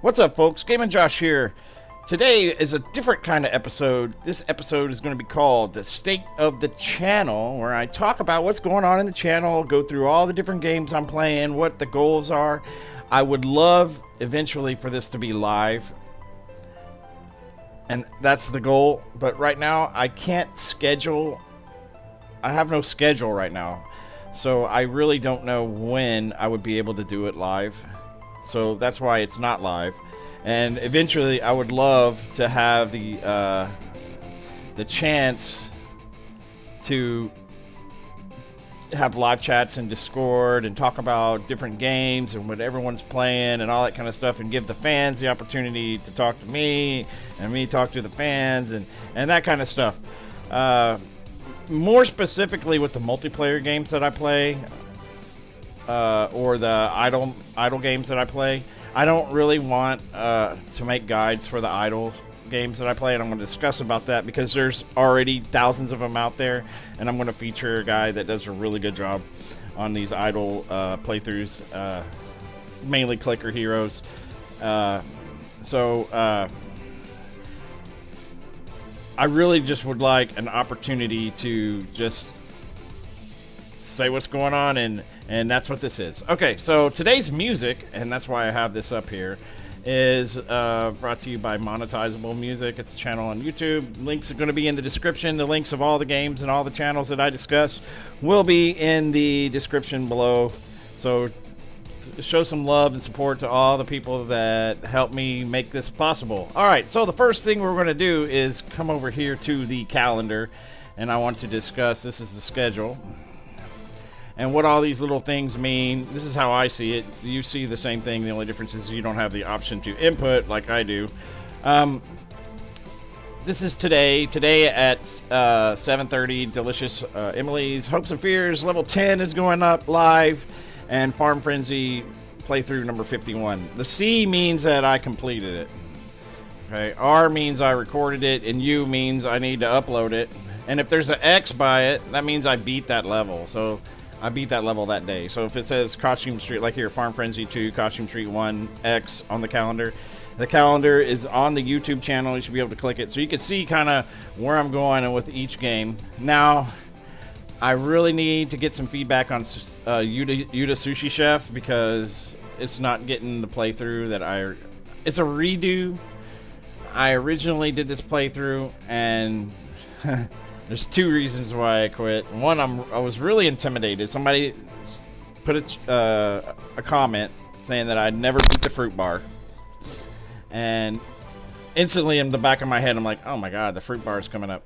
What's up, folks? ScamJosh here. Today is a different kind of episode. This episode is going to be called The State of the Channel, where I talk about what's going on in the channel, go through all the different games I'm playing, what the goals are. I would love eventually for this to be live, and that's the goal. But right now, I can't schedule. I have no schedule right now, so I really don't know when I would be able to do it live. So that's why it's not live. And eventually I would love to have the chance to have live chats in Discord and talk about different games and what everyone's playing and all that kind of stuff, and give the fans the opportunity to talk to me and me talk to the fans and that kind of stuff. More specifically with the multiplayer games that I play, or the idle games that I play. I don't really want to make guides for the idle games that I play, and I'm going to discuss about that because there's already thousands of them out there, and I'm going to feature a guy that does a really good job on these idle playthroughs, mainly clicker heroes. I really just would like an opportunity to just say what's going on, and that's what this is. Okay, so today's music, and that's why I have this up here, is brought to you by Monetizable Music. It's a channel on YouTube. Links are going to be in the description. The links of all the games and all the channels that I discuss will be in the description below. So show some love and support to all the people that help me make this possible. All right, so the first thing we're going to do is come over here to the calendar, and I want to discuss, this is the schedule, and what all these little things mean. This is how I see it. You see the same thing. The only difference is you don't have the option to input like I do. This is today. Today at 7:30, Delicious Emily's Hopes and Fears level 10 is going up live, and Farm Frenzy playthrough number 51. The C means that I completed it. Okay. R means I recorded it, and U means I need to upload it. And if there's an X by it, that means I beat that level. So I beat that level that day. So if it says Costume Street, like here, Farm Frenzy 2, Costume Street 1, X on the calendar is on the YouTube channel. You should be able to click it so you can see kind of where I'm going with each game. Now, I really need to get some feedback on Yuta Sushi Chef, because it's not getting the playthrough that it's a redo. I originally did this playthrough, and there's two reasons why I quit. One, I was really intimidated. Somebody put a comment saying that I'd never beat the fruit bar, and instantly in the back of my head I'm like, oh my god, the fruit bar is coming up.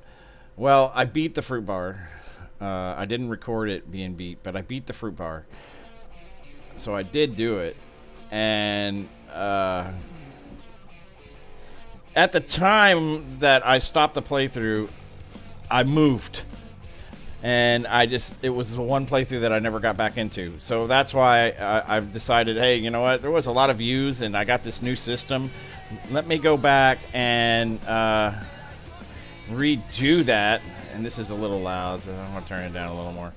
Well, I beat the fruit bar. I didn't record it being beat, but I beat the fruit bar. So I did do it, and at the time that I stopped the playthrough, I moved, and it was the one playthrough that I never got back into. So that's why I've decided, hey, you know what, there was a lot of views and I got this new system. Let me go back and redo that. And this is a little loud, so I'm going to turn it down a little more.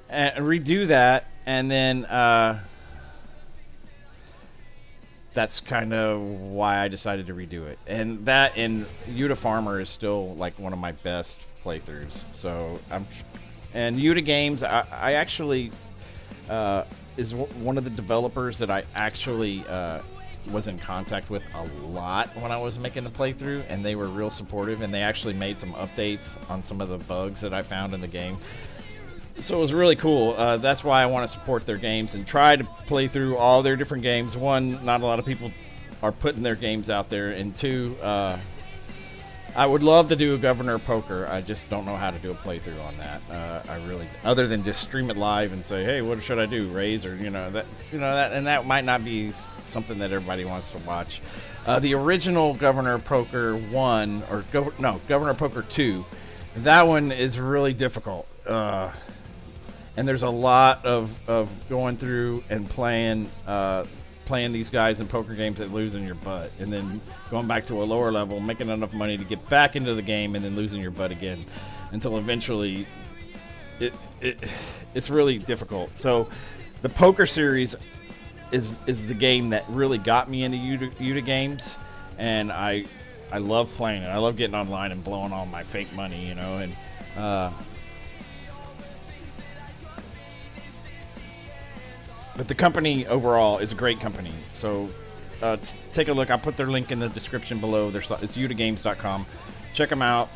And redo that, and then that's kind of why I decided to redo it. And that in Yuta Farmer is still like one of my best playthroughs. So and Yuta Games, I actually is one of the developers that I actually was in contact with a lot when I was making the playthrough, and they were real supportive, and they actually made some updates on some of the bugs that I found in the game. So it was really cool. That's why I want to support their games and try to play through all their different games. One, not a lot of people are putting their games out there, and two, I would love to do a Governor Poker. I just don't know how to do a playthrough on that. I really, other than just stream it live and say, hey, what should I do, raise, or that might not be something that everybody wants to watch. The original Governor Poker 1, or Governor Poker 2, that one is really difficult. And there's a lot of going through and playing these guys in poker games that losing your butt, and then going back to a lower level, making enough money to get back into the game, and then losing your butt again, until eventually it's really difficult. So the poker series is the game that really got me into Yuta games, and I love playing it. I love getting online and blowing all my fake money, you know, and but the company overall is a great company. So take a look. I'll put their link in the description below. It's yutagames.com. Check them out.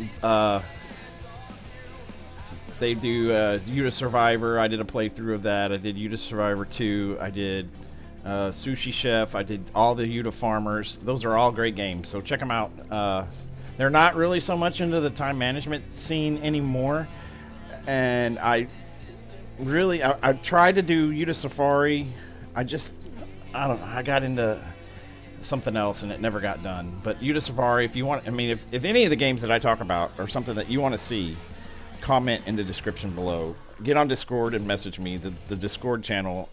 They do Yuta Survivor. I did a playthrough of that. I did Yuta Survivor 2. I did Sushi Chef. I did all the Yuta Farmers. Those are all great games, so check them out. They're not really so much into the time management scene anymore, and I tried to do Yuta Safari. I don't know. I got into something else and it never got done. But Yuta Safari, if you want, I mean, if any of the games that I talk about are something that you want to see, comment in the description below. Get on Discord and message me. The Discord channel,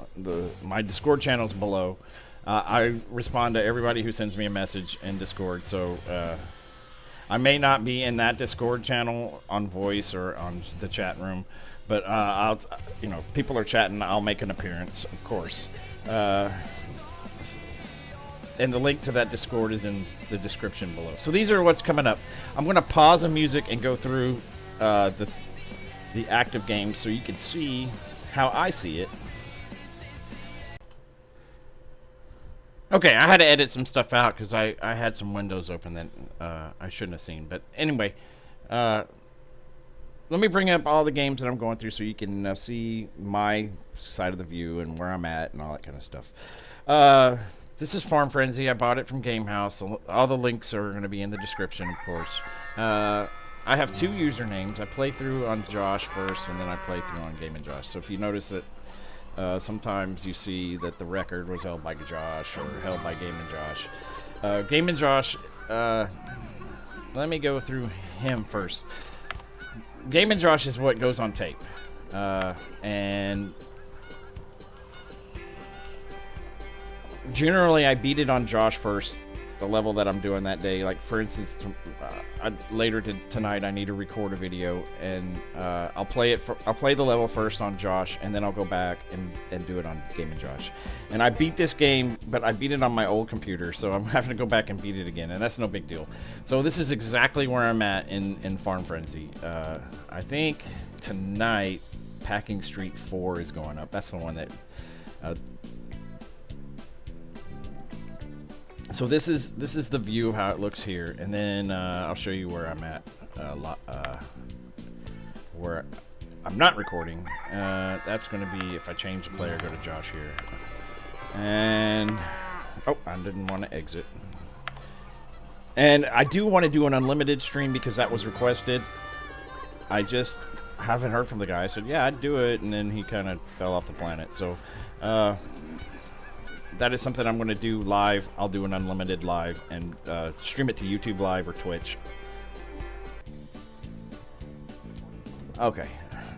my Discord channel is below. I respond to everybody who sends me a message in Discord. So I may not be in that Discord channel on voice or on the chat room, but if people are chatting, I'll make an appearance, of course. And the link to that Discord is in the description below. So these are what's coming up. I'm going to pause the music and go through the active games so you can see how I see it. Okay, I had to edit some stuff out because I had some windows open that I shouldn't have seen. But anyway, let me bring up all the games that I'm going through so you can see my side of the view and where I'm at and all that kind of stuff. This is Farm Frenzy. I bought it from Gamehouse. All the links are going to be in the description, of course. I have 2 usernames. I play through on Josh first, and then I play through on GameJosh. So if you notice that sometimes you see that the record was held by Josh or held by GameJosh. GameJosh, let me go through him first. GameJosh is what goes on tape. And generally I beat it on Josh first, the level that I'm doing that day. Like for instance, later tonight I need to record a video, and I'll play the level first on Josh, and then I'll go back and do it on GameJosh. And I beat this game, but I beat it on my old computer, so I'm having to go back and beat it again, and that's no big deal. So this is exactly where I'm at in Farm Frenzy. I think tonight Packing Street 4 is going up. That's the one that so this is the view of how it looks here, and then I'll show you where I'm at, where I'm not recording. That's going to be if I change the player, go to Josh here, and I didn't want to exit. And I do want to do an unlimited stream because that was requested. I just haven't heard from the guy. I said, yeah, I'd do it, and then he kind of fell off the planet. So that is something I'm going to do live. I'll do an unlimited live and stream it to YouTube Live or Twitch. Okay.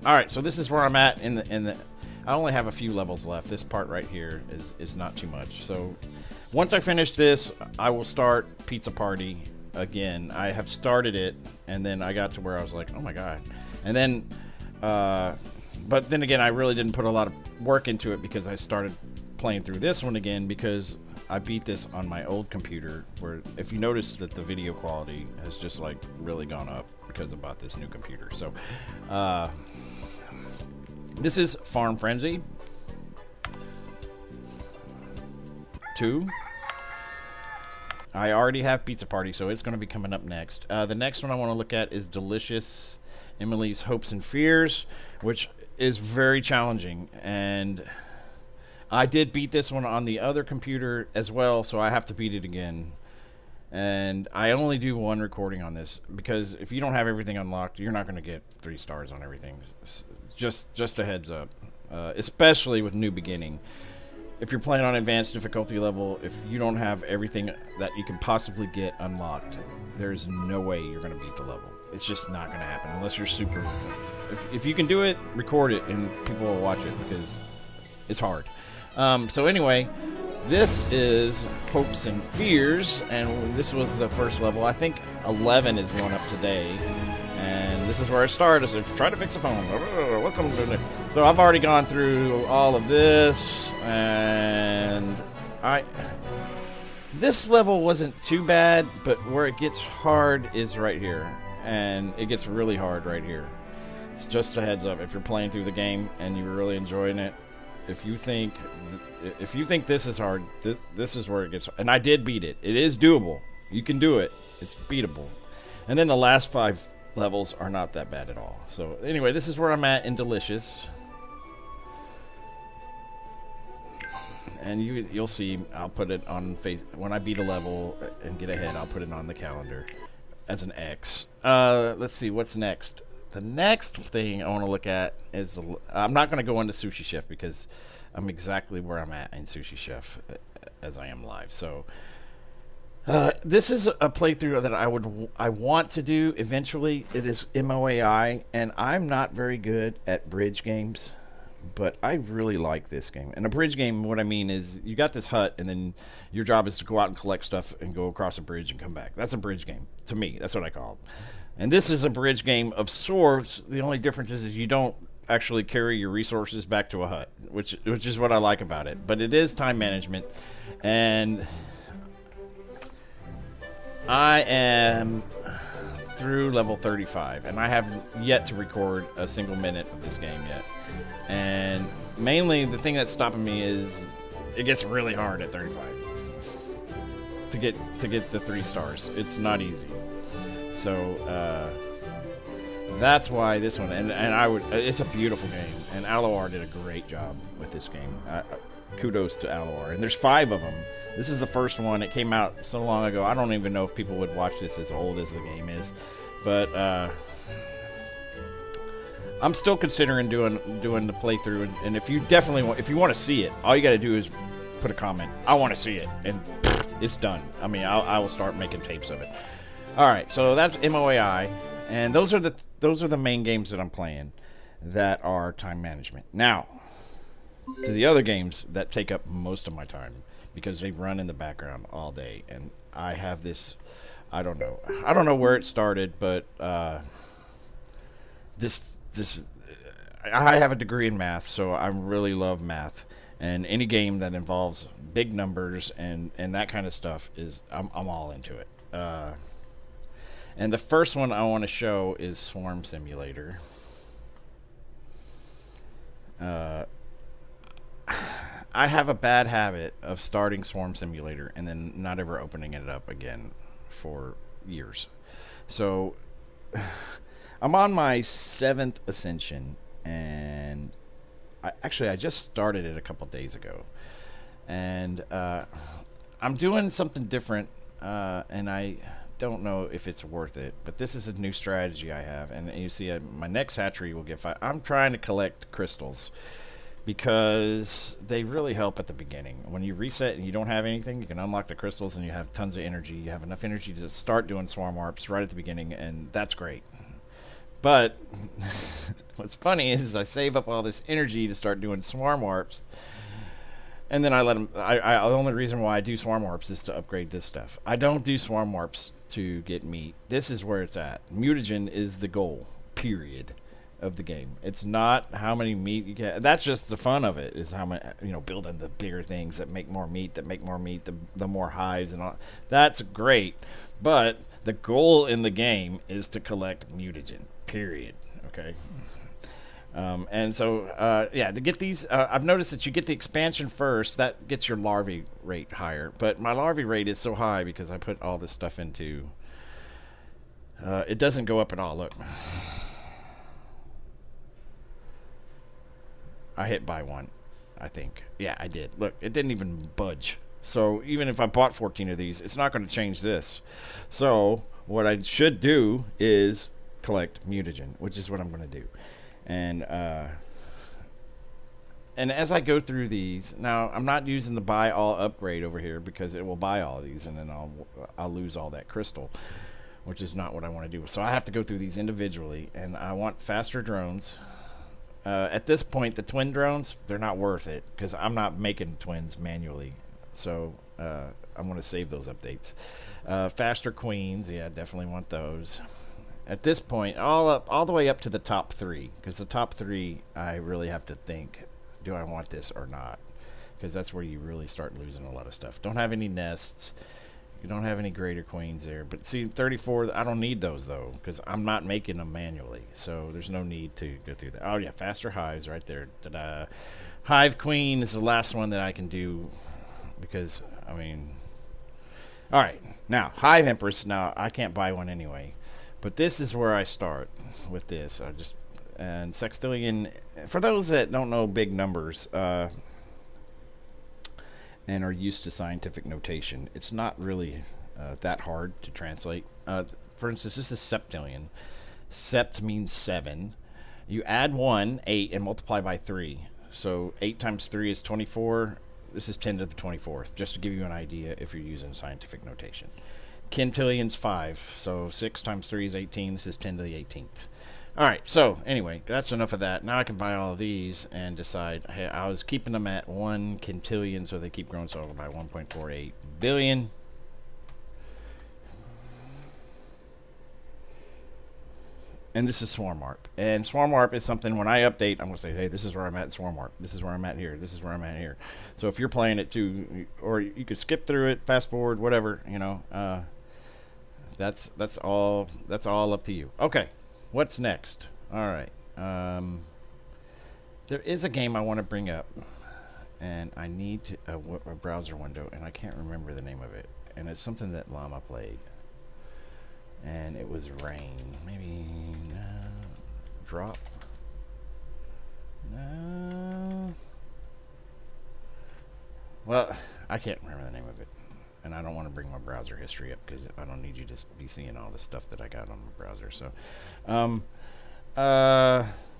All right. So this is where I'm at in the. I only have a few levels left. This part right here is not too much. So once I finish this, I will start Pizza Party again. I have started it, and then I got to where I was like, oh my god. And then, but then again, I really didn't put a lot of work into it because I started playing through this one again because I beat this on my old computer, where if you notice that the video quality has just like really gone up because I bought this new computer. So this is Farm Frenzy 2. I already have Pizza Party, so it's going to be coming up next. The next one I want to look at is Delicious Emily's Hopes and Fears, which is very challenging, and I did beat this one on the other computer as well, so I have to beat it again. And I only do one recording on this because if you don't have everything unlocked, you're not going to get 3 stars on everything. Just a heads up, especially with New Beginning. If you're playing on advanced difficulty level, if you don't have everything that you can possibly get unlocked, there's no way you're going to beat the level. It's just not going to happen unless you're super. If you can do it, record it, and people will watch it because it's hard. So anyway, this is Hopes and Fears, and this was the first level. I think 11 is going up today, and this is where I started. I said, try to fix the phone. Welcome to it. So I've already gone through all of this. And this level wasn't too bad, but where it gets hard is right here, and it gets really hard right here. It's just a heads up if you're playing through the game and you're really enjoying it. If you think this is hard, this is where it gets. And I did beat it. It is doable. You can do it. It's beatable. And then the last 5 levels are not that bad at all. So anyway, this is where I'm at in Delicious. And you'll see, I'll put it on when I beat a level and get ahead, I'll put it on the calendar as an X. Let's see, what's next? The next thing I want to look at is, I'm not going to go into Sushi Chef because I'm exactly where I'm at in Sushi Chef as I am live. So this is a playthrough that I want to do eventually. It is Moai, and I'm not very good at bridge games. But I really like this game. And a bridge game, what I mean is, you got this hut, and then your job is to go out and collect stuff and go across a bridge and come back. That's a bridge game. To me, that's what I call it. And this is a bridge game of sorts. The only difference is you don't actually carry your resources back to a hut, which is what I like about it. But it is time management. And I am through level 35, and I have yet to record a single minute of this game yet. And mainly the thing that's stopping me is it gets really hard at 35 to get the 3 stars. It's not easy. So that's why this one, and it's a beautiful game, and Aloar did a great job with this game. Kudos to Aloar. And there's 5 of them. This is the first one. It came out so long ago. I don't even know if people would watch this as old as the game is, but I'm still considering doing the playthrough, and if you want to see it, all you got to do is put a comment. I want to see it, and it's done. I mean, I will start making tapes of it. All right, so that's Moai, and those are the main games that I'm playing that are time management. Now, to the other games that take up most of my time because they run in the background all day, and I have this. I don't know where it started, but I have a degree in math, so I really love math, and any game that involves big numbers and that kind of stuff I'm all into it. And the first one I want to show is Swarm Simulator. I have a bad habit of starting Swarm Simulator and then not ever opening it up again for years. So I'm on my 7th ascension, and I just started it a couple days ago, and I'm doing something different, and I don't know if it's worth it, but this is a new strategy I have, and you see my next hatchery will get 5. I'm trying to collect crystals because they really help at the beginning. When you reset and you don't have anything, you can unlock the crystals and you have tons of energy. You have enough energy to start doing swarm warps right at the beginning, and that's great. But what's funny is I save up all this energy to start doing swarm warps, and then I let them. The only reason why I do swarm warps is to upgrade this stuff. I don't do swarm warps to get meat. This is where it's at. Mutagen is the goal, period, of the game. It's not how many meat you get. That's just the fun of it, is how many, building the bigger things that make more meat, the more hives and all. That's great. But the goal in the game is to collect mutagen, period. Okay. And so, to get these, I've noticed that you get the expansion first. That gets your larvae rate higher. But my larvae rate is so high because I put all this stuff into. It doesn't go up at all. Look. I hit buy one, I think. Yeah, I did. Look, it didn't even budge. So even if I bought 14 of these, it's not going to change this. So what I should do is collect mutagen, which is what I'm going to do. And as I go through these, now I'm not using the buy all upgrade over here because it will buy all of these, and then I'll lose all that crystal, which is not what I want to do. So I have to go through these individually, and I want faster drones. At this point, the twin drones, they're not worth it because I'm not making twins manually. So I'm going to save those updates. Faster queens, yeah, definitely want those. At this point, all the way up to the top 3, because the top 3, I really have to think, do I want this or not? because that's where you really start losing a lot of stuff. Don't have any nests. You don't have any greater queens there. But see, 34, I don't need those, though, because I'm not making them manually. So there's no need to go through that. Oh, yeah, faster hives right there. Ta-da. Hive queen is the last one that I can do because, I mean... All right, now, hive empress. Now, I can't buy one anyway. But this is where I start with this. And sextillion, for those that don't know big numbers... and are used to scientific notation, it's not really that hard to translate. For instance, this is septillion. Sept means 7. You add 1, 8, and multiply by 3. So 8 times 3 is 24. This is 10 to the 24th, just to give you an idea if you're using scientific notation. Quintillion's 5, so 6 times 3 is 18. This is 10 to the 18th. All right, so anyway, that's enough of that. Now I can buy all of these and decide, hey, I was keeping them at 1 quintillion, so they keep growing, so I'll buy 1.48 billion. And this is SwarmArp. And SwarmArp is something, when I update, I'm going to say, hey, this is where I'm at in SwarmArp. This is where I'm at here. This is where I'm at here. So if you're playing it too, or you could skip through it, fast forward, whatever, you know, that's all up to you. Okay. What's next? All right. There is a game I want to bring up, and I need a browser window, and I can't remember the name of it. And it's something that Llama played, and it was Rain. Maybe Drop. No. Well, I can't remember the name of it. And I don't want to bring my browser history up because I don't need you to be seeing all the stuff that I got on my browser. So,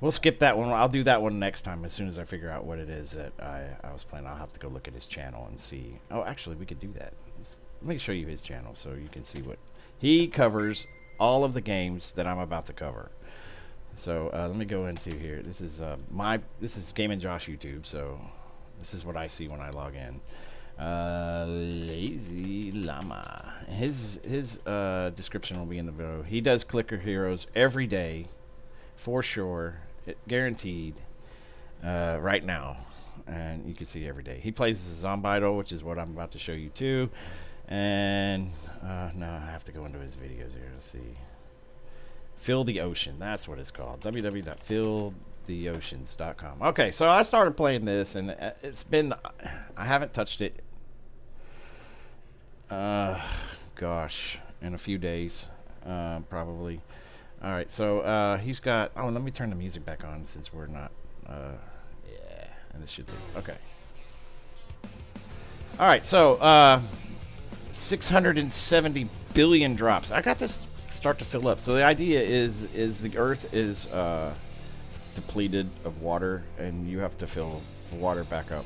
we'll skip that one. I'll do that one next time as soon as I figure out what it is that I was playing. I'll have to go look at his channel and see. Oh, actually, we could do that. Let me show you his channel so you can see what he covers. All of the games that I'm about to cover. So let me go into here. This is ScamJosh YouTube. So this is what I see when I log in. Lazy Llama. His description will be in the video. He does clicker heroes every day, for sure, guaranteed. Right now, and you can see every day. He plays the Zombido, which is what I'm about to show you too. And now I have to go into his videos here. Let's see. Fill the Ocean. That's what it's called. www.filltheoceans.com. Okay, so I started playing this, and it's been... I haven't touched it, gosh, in a few days, probably. All right, so he's got... Oh, let me turn the music back on since we're not... yeah, and this should be... Okay. All right, so 670 billion drops. I got this start to fill up. So the idea is the Earth is depleted of water, and you have to fill the water back up.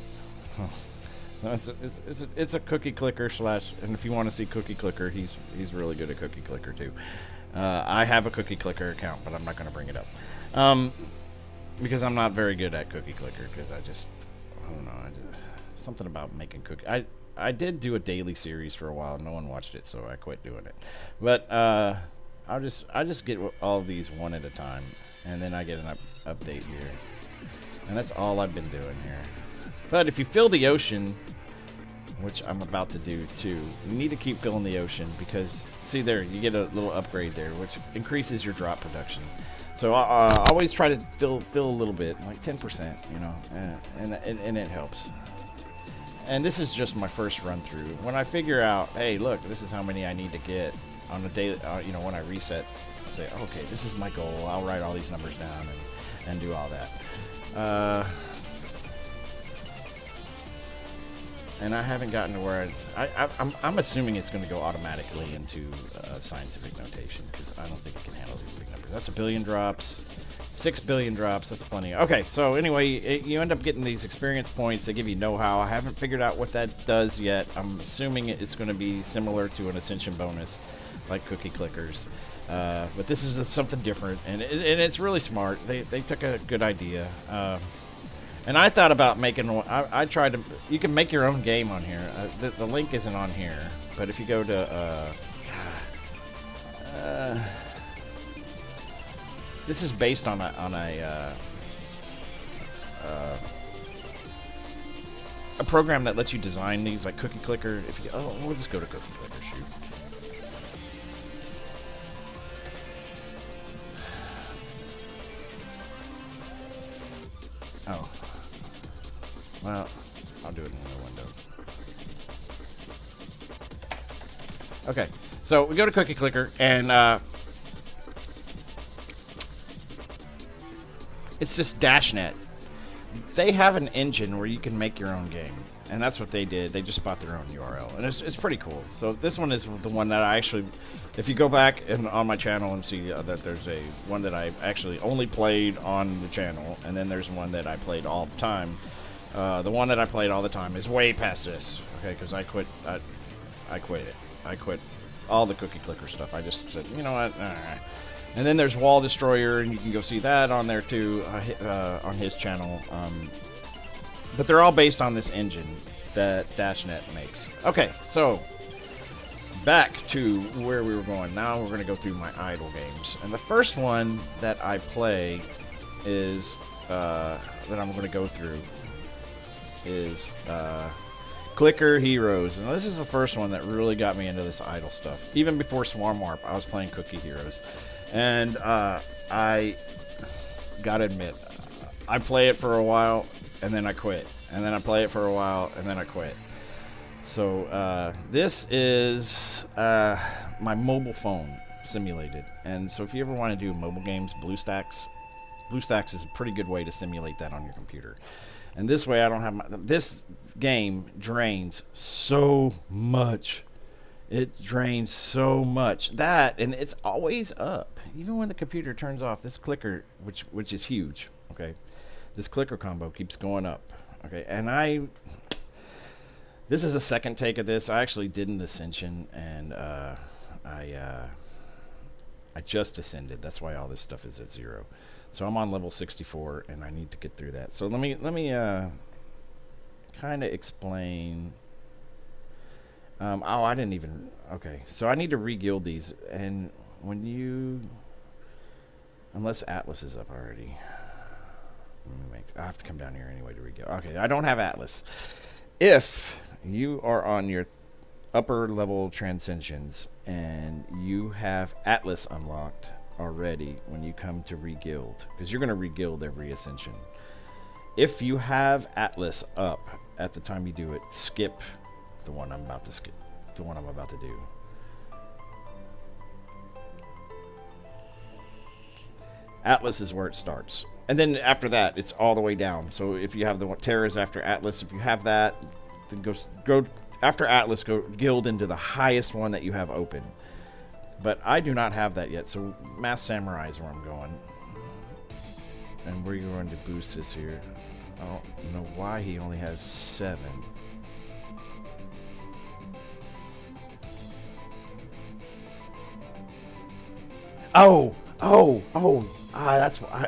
It's a CookieClicker slash, and if you want to see CookieClicker, he's really good at CookieClicker too. I have a CookieClicker account, but I'm not going to bring it up because I'm not very good at CookieClicker because I don't know, something about making cookie. I did do a daily series for a while. No one watched it, so I quit doing it. But I just get all of these one at a time, and then I get an update here, and that's all I've been doing here. But if you fill the ocean, which I'm about to do too, you need to keep filling the ocean because see there, you get a little upgrade there, which increases your drop production. So I always try to fill a little bit, like 10%, you know, and it helps. And this is just my first run through. When I figure out, hey, look, this is how many I need to get on a daily, you know, when I reset, I say, okay, this is my goal. I'll write all these numbers down and do all that. And I haven't gotten to where I'm assuming it's going to go automatically into scientific notation because I don't think it can handle these big numbers. That's 1 billion drops. 6 billion drops, that's plenty. Okay, so anyway, you end up getting these experience points. They give you know-how. I haven't figured out what that does yet. I'm assuming it's going to be similar to an ascension bonus, like CookieClickers. But this is something different, and it's really smart. They took a good idea. And I thought about making one. I tried to... You can make your own game on here. The link isn't on here, but if you go to... this is based on a a program that lets you design these, like CookieClicker. If you, oh, we'll just go to CookieClicker. Shoot. Oh. Well, I'll do it in another window. Okay, so we go to CookieClicker, and it's just Dashnet. They have an engine where you can make your own game, and that's what they did. They just bought their own URL, and it's pretty cool. So this one is the one that I actually, if you go back on my channel and see that there's a one that I actually only played on the channel, and then there's one that I played all the time. The one that I played all the time is way past this, okay? Because I quit it. I quit all the CookieClicker stuff. I just said, you know what? And then there's Wall Destroyer, and you can go see that on there too, on his channel. But they're all based on this engine that Dashnet makes. Okay, so back to where we were going. Now we're going to go through my idle games. And the first one that I play is, that I'm going to go through is Clicker Heroes. And this is the first one that really got me into this idle stuff. Even before Swarm Warp, I was playing Cookie Heroes. And I gotta admit, I play it for a while, and then I quit. And then I play it for a while, and then I quit. So this is my mobile phone simulated. And so if you ever want to do mobile games, BlueStacks is a pretty good way to simulate that on your computer. And this way I don't have this game drains so much. It drains so much. That, and it's always up. Even when the computer turns off, this clicker, which is huge, okay? This clicker combo keeps going up, okay? And this is the second take of this. I actually did an ascension, and I just ascended. That's why all this stuff is at 0. So I'm on level 64, and I need to get through that. So let me kind of explain. Oh, I didn't even. Okay, so I need to re-guild these, and when you, unless Atlas is up already, I have to come down here anyway to re-guild. Okay, I don't have Atlas. If you are on your upper level transcensions and you have Atlas unlocked already when you come to re-guild, because you're going to re-guild every ascension. If you have Atlas up at the time you do it, skip the one I'm about to skip, the one I'm about to do. Atlas is where it starts, and then after that it's all the way down. So if you have the Terrors after Atlas, if you have that, then go after Atlas, go guild into the highest one that you have open. But I do not have that yet, so Mass Samurai is where I'm going, and we're going to boost this here. I don't know why he only has 7. That's why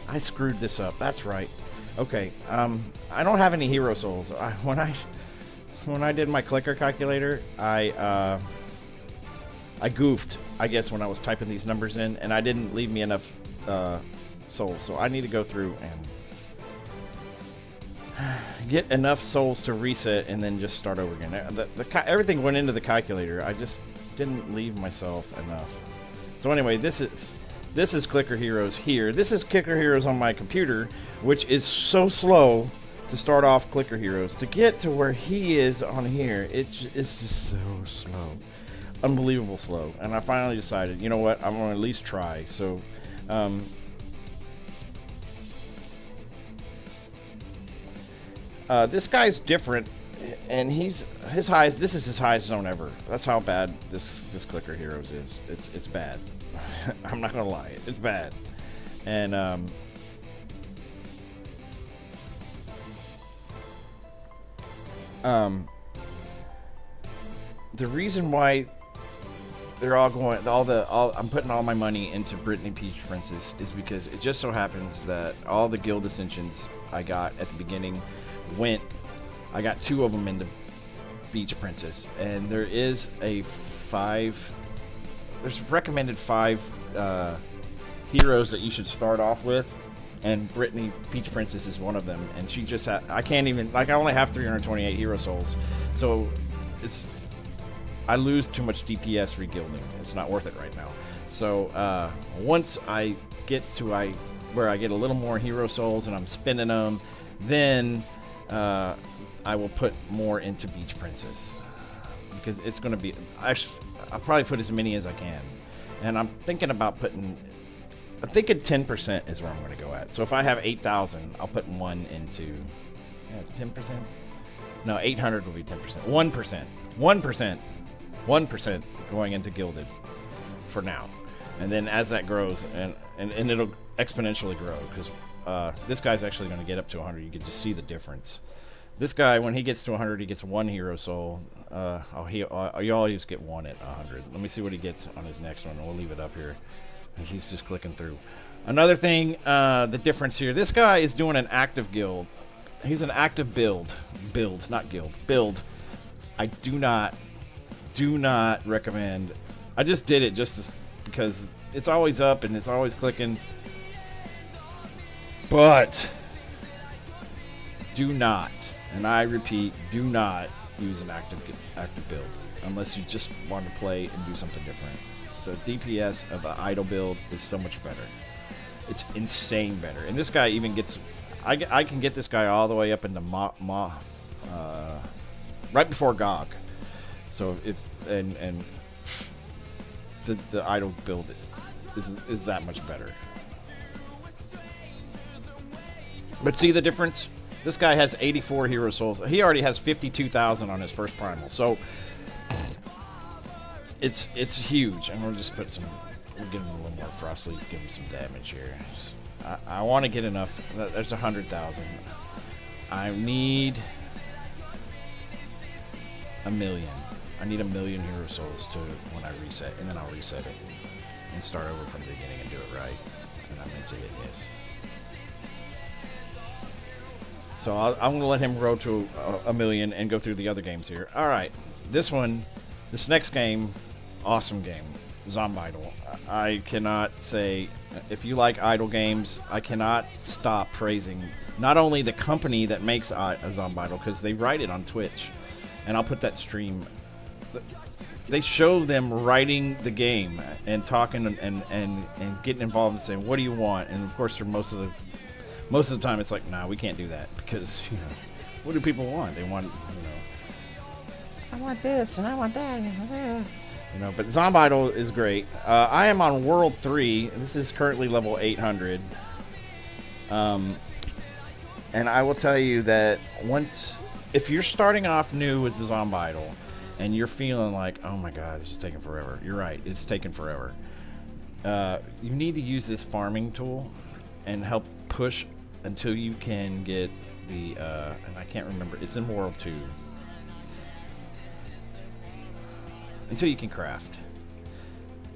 I screwed this up. That's right. Okay, I don't have any hero souls. When I did my clicker calculator, I goofed, I guess, when I was typing these numbers in, and I didn't leave me enough souls. So I need to go through and get enough souls to reset, and then just start over again. Everything went into the calculator. I just didn't leave myself enough. So anyway, this is Clicker Heroes here. This is Clicker Heroes on my computer, which is so slow to start off Clicker Heroes. To get to where he is on here, it's just so slow. Unbelievable slow. And I finally decided, you know what, I'm going to at least try. So, this guy's different, and his highest. This is his highest zone ever. That's how bad this Clicker Heroes is. It's bad. I'm not gonna lie, it's bad. And the reason why they're all going, I'm putting all my money into Brittany Peach Princess is because it just so happens that all the guild ascensions I got at the beginning I got 2 of them into Peach Princess, and there is there's recommended 5 heroes that you should start off with and Brittany Peach Princess is one of them, and she just I can't even, like, I only have 328 hero souls, so I lose too much DPS regilding. It's not worth it right now. So once I get to where I get a little more hero souls and I'm spending them, then I will put more into Beach Princess, because it's going to be, I'll probably put as many as I can, and I'm thinking about putting, I think 10% is where I'm going to go at. So if I have 8,000, I'll put one into 10%. No, 800 will be 10%. 1% going into gilded for now, and then as that grows, and it'll exponentially grow, because this guy's actually going to get up to 100. You can just see the difference. This guy, when he gets to 100, he gets 1 hero soul. You always get 1 at 100. Let me see what he gets on his next one, and we'll leave it up here. He's just clicking through. Another thing, the difference here. This guy is doing an active guild. He's an active build, not guild. Build. I do not recommend. I just did it just because it's always up and it's always clicking. But do not, and I repeat, do not use an active build unless you just want to play and do something different. The DPS of the idle build is so much better. It's insane better. And this guy even gets, I can get this guy all the way up into right before GOG. So if and the idle build is that much better. But see the difference? This guy has 84 hero souls. He already has 52,000 on his first primal. So it's huge. And we'll just put some, we'll give him a little more frost leaf, give him some damage here. I want to get enough. There's 100,000. I need a million. I need 1 million hero souls to when I reset, and then I'll reset it and start over from the beginning and do it right. And I'm into it, yes. So I'm going to let him grow to 1 million and go through the other games here. All right, this next game, awesome game, Zombidle. I cannot say, if you like idle games, I cannot stop praising not only the company that makes Zombidle, because they write it on Twitch, and I'll put that stream. They show them writing the game and talking and getting involved and saying, what do you want? And of course, for most of the time, it's like, nah, we can't do that, because, you know, what do people want? They want, you know, I want this and I want that, you know. But Zombidle is great. I am on World 3. This is currently level 800. And I will tell you that if you're starting off new with the Zombidle and you're feeling like, oh my god, this is taking forever, you're right, it's taking forever. You need to use this farming tool and help push until you can get the and I can't remember, it's in World 2, until you can craft.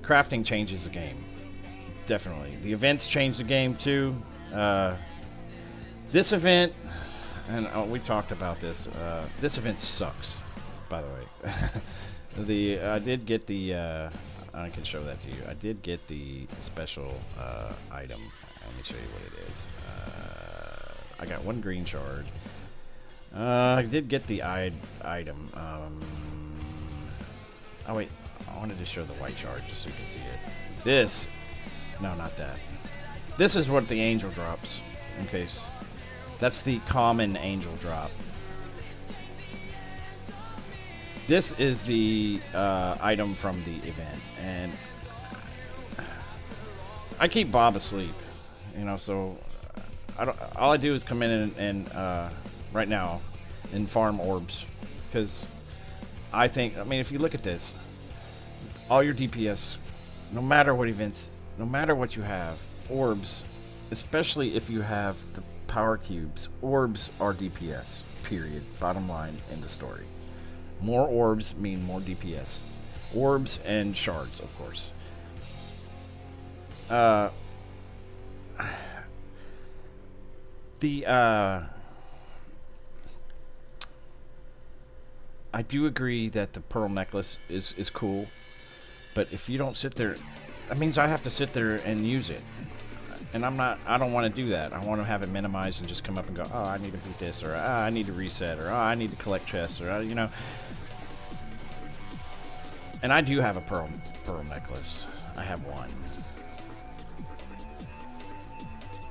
Crafting changes the game, definitely. The events change the game too. This event, and we talked about this, this event sucks, by the way. I did get the I can show that to you. I did get the special item. Let me show you what it is. I got 1 green shard. I did get the item. Oh wait, I wanted to show the white shard just so you can see it. This, no, not that. This is what the angel drops, in case. That's the common angel drop. This is the item from the event, and I keep Bob asleep, you know, so all I do is come in and right now and farm orbs, because I mean, if you look at this, all your DPS, no matter what events, no matter what you have, orbs, especially if you have the power cubes, orbs are DPS, period, bottom line, end of story. More orbs mean more DPS. Orbs and shards, of course. I do agree that the pearl necklace is cool, but if you don't sit there, that means I have to sit there and use it. And I don't want to do that. I want to have it minimized and just come up and go, oh, I need to beat this, or I need to reset, or I need to collect chests, or you know. And I do have a pearl necklace. I have one.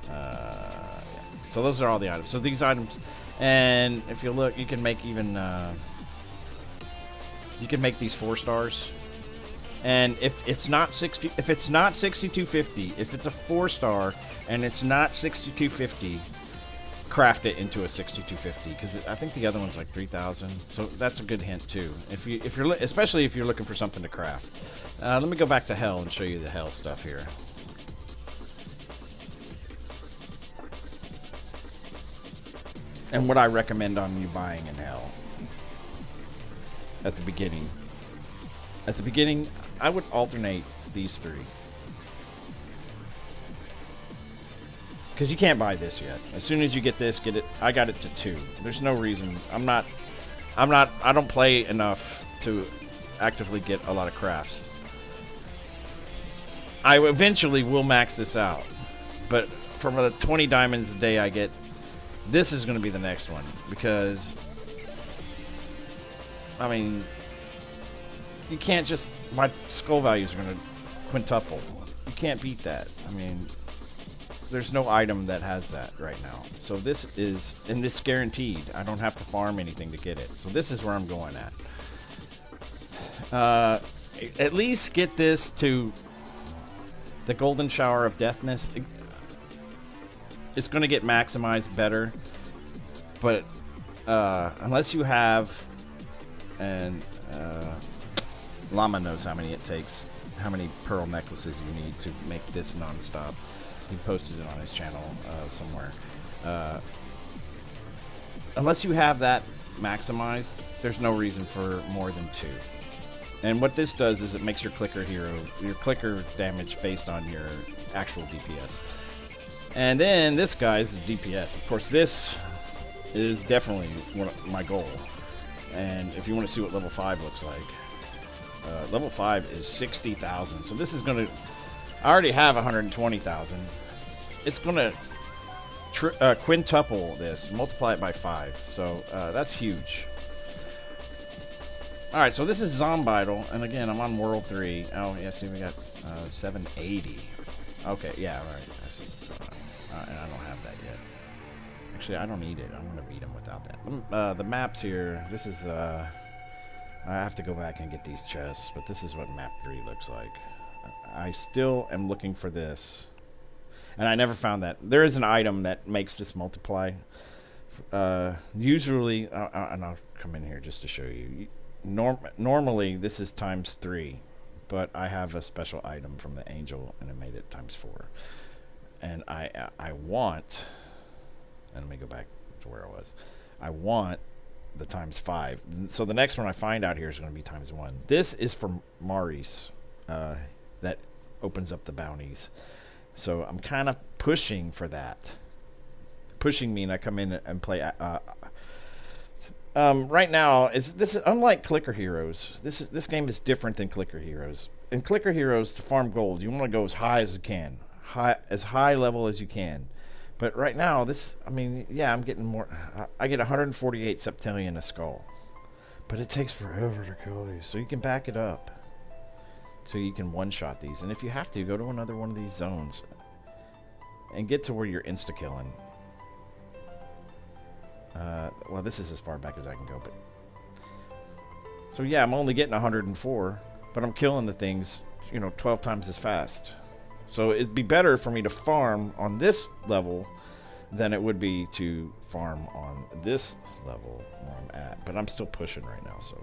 Yeah. So those are all the items. So these items, and if you look, you can make even you can make these 4 stars. And if it's not 6250, if it's a 4-star and it's not 6250, craft it into a 6250, because I think the other one's like 3000. So that's a good hint too. If you're especially if you're looking for something to craft. Let me go back to hell and show you the hell stuff here. And what I recommend on you buying in hell at the beginning. At the beginning, I would alternate these 3. Because you can't buy this yet. As soon as you get this, get it. I got it to 2. There's no reason. I don't play enough to actively get a lot of crafts. I eventually will max this out. But from the 20 diamonds a day I get, this is going to be the next one. Because, I mean, you can't just, my skull values are going to quintuple. You can't beat that. I mean, there's no item that has that right now. So this is, and this guaranteed. I don't have to farm anything to get it. So this is where I'm going at. At least get this to the golden shower of deathness. It's going to get maximized better. But unless you have, and Llama knows how many it takes, how many pearl necklaces you need to make this non-stop. He posted it on his channel somewhere. Unless you have that maximized, there's no reason for more than 2. And what this does is it makes your clicker damage based on your actual DPS. And then this guy is the DPS. Of course, this is definitely my goal. And if you want to see what level 5 looks like, level 5 is 60,000. So this is going to, I already have 120,000. It's going to quintuple this, multiply it by 5. So that's huge. All right, so this is Zombital, and again, I'm on World 3. Oh, yeah, see, we got 780. Okay, yeah, all right. I see. So, and I don't have that yet. Actually, I don't need it. I'm going to beat him without that. The maps here, this is, I have to go back and get these chests, but this is what map 3 looks like. I still am looking for this, and I never found that. There is an item that makes this multiply. Usually, and I'll come in here just to show you. Normally, this is times 3, but I have a special item from the angel, and it made it times 4. And I want, and let me go back to where I was. I want the times 5. So the next one I find out here is going to be times 1. This is from Maurice. That opens up the bounties. So I'm kind of pushing for that. Pushing mean I come in and play. Right now, this is unlike Clicker Heroes. This game is different than Clicker Heroes. In Clicker Heroes, to farm gold, you want to go as high as you can, as high level as you can. But right now, I mean, yeah, I'm getting more. I get 148 septillion a skull, but it takes forever to kill these. So you can back it up, so you can one-shot these. And if you have to, go to another one of these zones and get to where you're insta-killing. Well, this is as far back as I can go, but so yeah, I'm only getting 104, but I'm killing the things, 12 times as fast. So it'd be better for me to farm on this level than it would be to farm on this level where I'm at. But I'm still pushing right now, so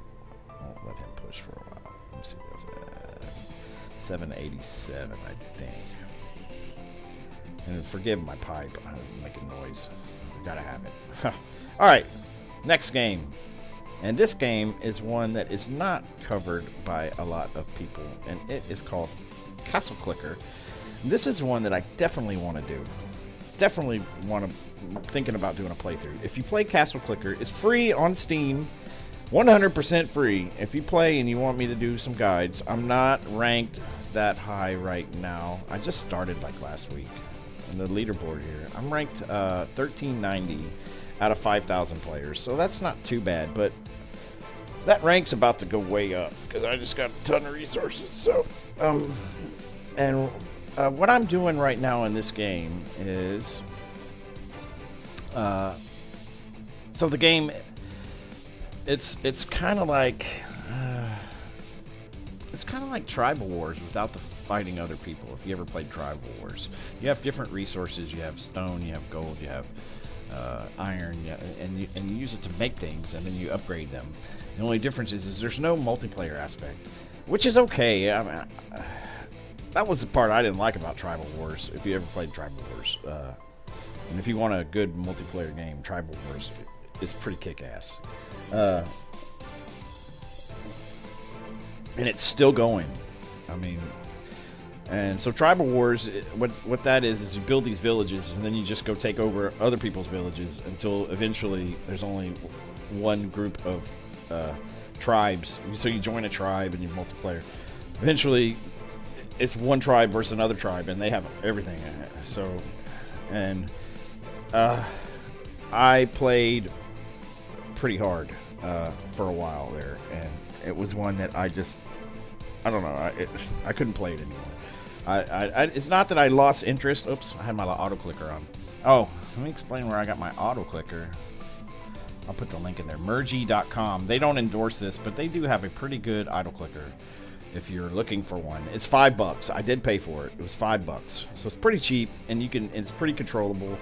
I won't let him push for a while. Let me see what's at 787, I think. And forgive my pipe, I'm making noise. Gotta have it. Alright, next game. And this game is one that is not covered by a lot of people, and it is called CookieClicker. This is one that I definitely want to do. Definitely thinking about doing a playthrough. If you play CookieClicker, it's free on Steam. 100% free. If you play and you want me to do some guides, I'm not ranked that high right now. I just started like last week. in the leaderboard here. I'm ranked 1390 out of 5,000 players, so that's not too bad. But that rank's about to go way up because I just got a ton of resources. So, what I'm doing right now in this game is, so the game, it's kind of like. It's kind of like Tribal Wars without the fighting other people. If you ever played Tribal Wars, you have different resources. You have stone, you have gold, you have iron, and you use it to make things, and then you upgrade them. The only difference is there's no multiplayer aspect, which is okay. I mean, that was the part I didn't like about Tribal Wars. If you ever played Tribal Wars, and if you want a good multiplayer game, Tribal Wars is pretty kick-ass. And it's still going. I mean, and so Tribal Wars, what that is you build these villages, and then you just go take over other people's villages until eventually there's only one group of tribes. So you join a tribe and you multiplayer. Eventually, it's one tribe versus another tribe, and they have everything. So, and I played pretty hard for a while there, and it was one that I don't know. I couldn't play it anymore. It's not that I lost interest. Oops, I had my auto clicker on. Oh, let me explain where I got my auto clicker. I'll put the link in there. Mergy.com. They don't endorse this, but they do have a pretty good auto clicker if you're looking for one. It's $5. I did pay for it. It was $5, so it's pretty cheap, and it's pretty controllable.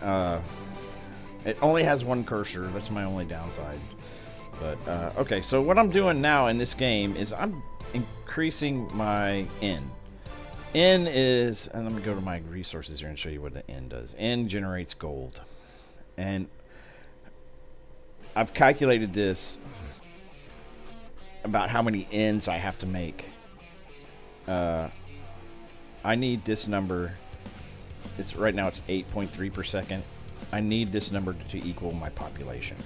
It only has one cursor. That's my only downside. But, okay, so what I'm doing now in this game is I'm increasing my N. N is, and let me go to my resources here and show you what the N does. N generates gold. And I've calculated this about how many N's I have to make. I need this number. Right now it's 8.3 per second. I need this number to equal my population.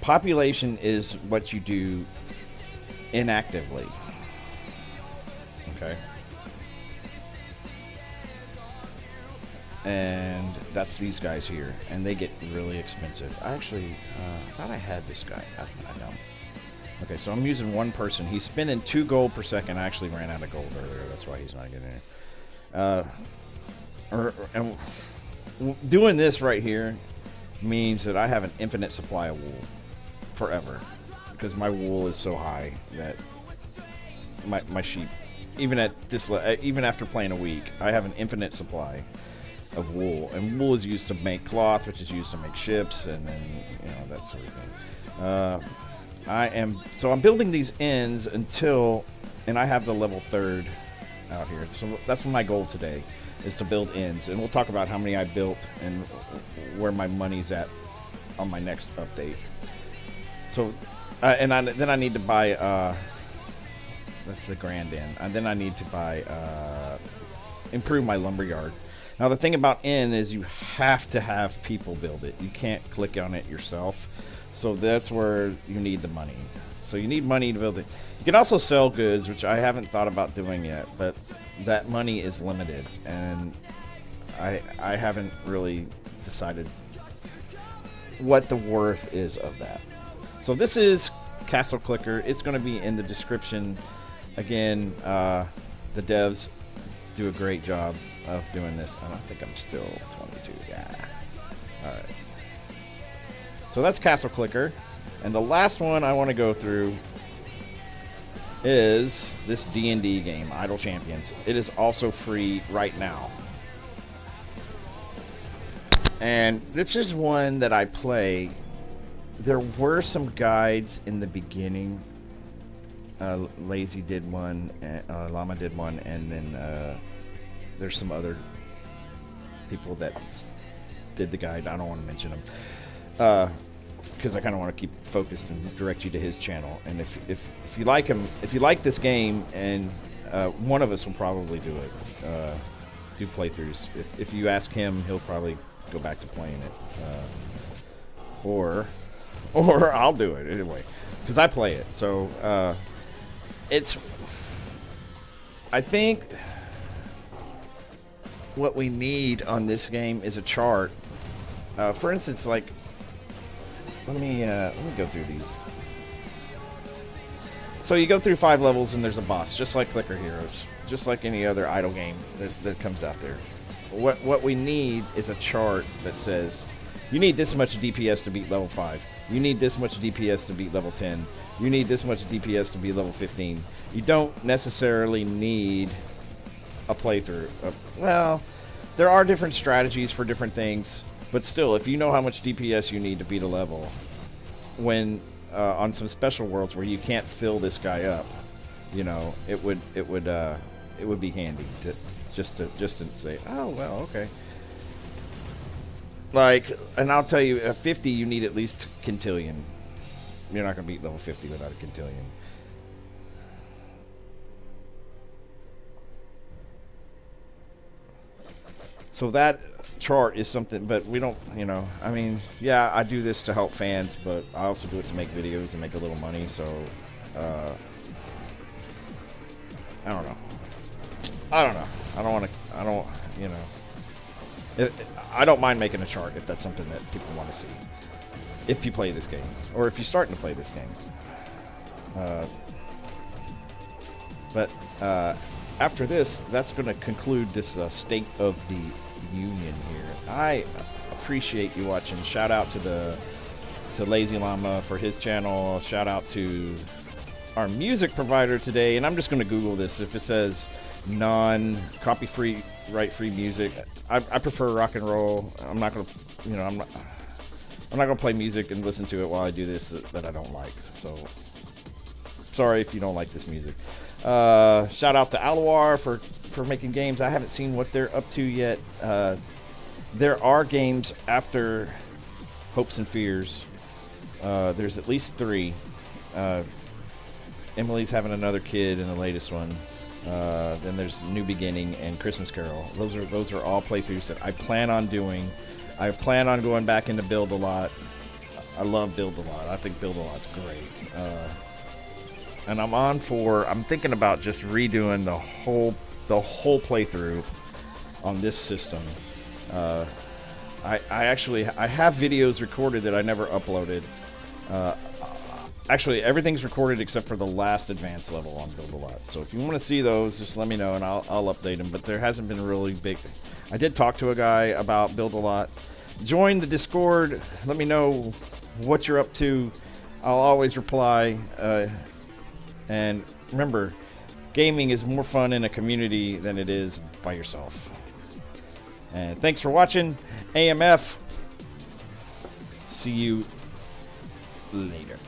Population is what you do inactively. Okay. And that's these guys here, and they get really expensive. I actually thought I had this guy. I don't. Okay, so I'm using one person. He's spending 2 gold per second. I actually ran out of gold earlier. That's why he's not getting it. Doing this right here means that I have an infinite supply of wool forever, because my wool is so high that my sheep, even after playing a week, I have an infinite supply of wool, and wool is used to make cloth, which is used to make ships, and then that sort of thing. I'm building these ends and I have the level 3rd out here. So that's my goal today, is to build ends, and we'll talk about how many I built and where my money's at on my next update. So, then I need to buy, that's the grand end. And then I need to buy, improve my lumberyard. Now, the thing about N is you have to have people build it. You can't click on it yourself. So that's where you need the money. So you need money to build it. You can also sell goods, which I haven't thought about doing yet, but that money is limited, and I haven't really decided what the worth is of that. So this is CookieClicker. It's going to be in the description. Again, the devs do a great job of doing this. I don't think I'm still 22. Yeah. All right. So that's CookieClicker. And the last one I want to go through is this D&D game, Idle Champions. It is also free right now. And this is one that I play. There were some guides in the beginning. Lazy did one, Llama did one, and then there's some other people that did the guide. I don't want to mention them because I kind of want to keep focused and direct you to his channel. And if you like him, if you like this game, and one of us will probably do it, do playthroughs. If you ask him, he'll probably go back to playing it, or I'll do it anyway because I play it. So I think what we need on this game is a chart. For instance, like, let me go through these. So you go through 5 levels and there's a boss, just like Clicker Heroes, just like any other idle game that comes out there. What we need is a chart that says, you need this much DPS to beat level 5. You need this much DPS to beat level 10. You need this much DPS to be level 15. You don't necessarily need a playthrough. Well, there are different strategies for different things, but still, if you know how much DPS you need to beat a level, when on some special worlds where you can't fill this guy up, you know, it would be handy to just to say, oh well, okay. Like, and I'll tell you, at 50 you need at least quintillion. You're not gonna beat level 50 without a quintillion. So that chart is something, but we don't, you know, I mean, yeah, I do this to help fans, but I also do it to make videos and make a little money, so, I don't know. I don't, you know, I don't mind making a chart if that's something that people want to see. If you play this game, or if you're starting to play this game. But after this, that's going to conclude this State of the Union here. I appreciate you watching. Shout out to Lazy Llama for his channel. Shout out to our music provider today. And I'm just going to Google this. If it says non-copy-free, right-free music, I prefer rock and roll. I'm not going to, you know, I'm not going to play music and listen to it while I do this that I don't like. So, sorry if you don't like this music. Shout out to Alawar for making games. I haven't seen what they're up to yet. There are games after Hopes and Fears. There's at least 3. Emily's having another kid in the latest one. Then there's New Beginning and Christmas Carol. Those are all playthroughs that I plan on doing. I plan on going back into Build a Lot. I love Build a Lot. I think Build a Lot's great. And I'm thinking about just redoing the whole playthrough on this system. I have videos recorded that I never uploaded. Actually, everything's recorded except for the last advanced level on Build a Lot. So if you want to see those, just let me know and I'll update them. But there hasn't been really big. I did talk to a guy about Build a Lot. Join the Discord. Let me know what you're up to. I'll always reply. And remember, gaming is more fun in a community than it is by yourself. And thanks for watching. AMF. See you later.